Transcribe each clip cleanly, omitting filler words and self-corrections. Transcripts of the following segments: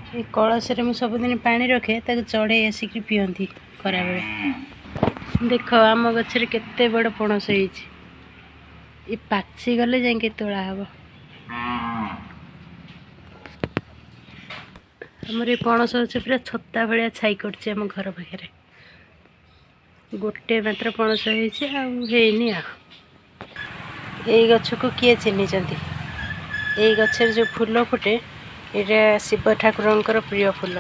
ये कलश रे सबुदिन पानी रखे ताके चढ़े आसिक पियंती खरा बेले। देख आम गचर केते बड़ पणस ये पाची गले जाके तोड़ा हम। आमर ये पणस गछ पूरा छत्ता भाया छाई करम घर पाखे। गोटे मात्र पणस होनी यही गछ को किए चिन्ह यही गचर जो फूल फुटे यहाँ शिव ठाकुर प्रिय फूल।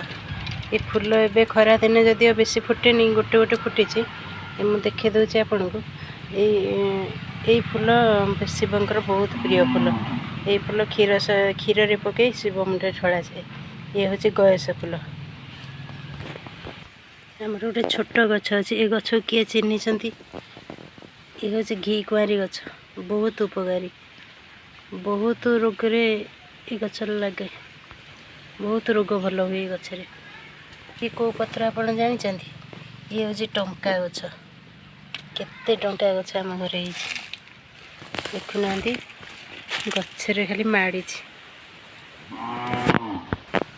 ये फूल एवं खरा दिन जदि बेसी फुटेनि गोटे गोटे फुटी मुझे देखे दूचे आपन को यही फूल शिवंकर बहुत प्रिय फूल। यही फूल क्षीर रे पकई शिव मुंडे ढला जाए। ये हूँ गयस फूल। आमर गोटे छोट गछ अच्छे ये गछ किए चिन्ह ये हूँ घी कुआरी गछ बहुत उपकारी बहुत रोग ये गछ लगे बहुत रोग भल हुए गचरे। ये कौ पत्र आप जानते ये हूँ टंका गछ केते टंका गछ आम घर देखुना गचरे खाली माड़ी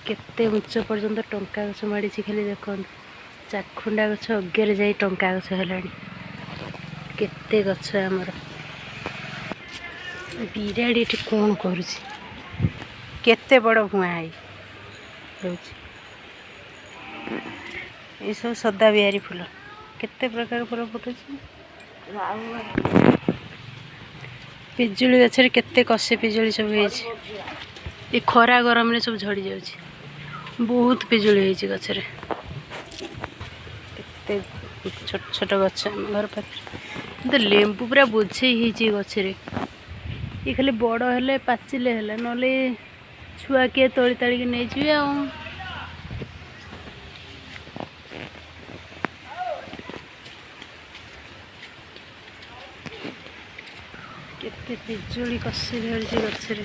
केते उच्च पर्यंत टंका गछ माड़ी खाली देखो चाखुंडा गछ अगे जाई टंका गछ है केते गछ आमर। बिराड़ी ये कौन करते बड़ भुआ ये सब सदा बिहारी फूल केते प्रकार फूल फुटुच। पिजुली गचर केते कषे पिजुली सब ये खरा गरम रे सब झड़ी जाउची बहुत पिजुली होती गचरे छोट छोट गछ घर पाखे। तो लेंबू पूरा बोझे गचरे ये खाली बड़ हेले पाचिले हेले नले छुआ किए तोली तालिक नहीं जाए आ केते पिजुली कषि धरी गचरे।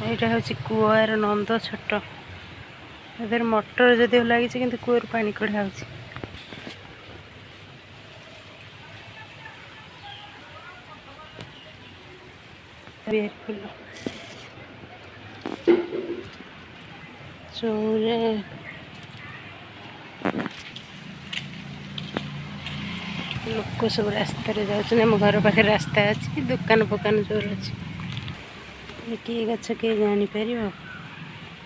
यहाँ हूँ कूआर नंद छोट इधर मोटर जदि लगी कि कूर पानी कढ़ा हो। चौरे लोक सब रास्ता जाम घर पाखे रास्ता अच्छी दुकान फुकान जोर अच्छी कि गछ किए जापर।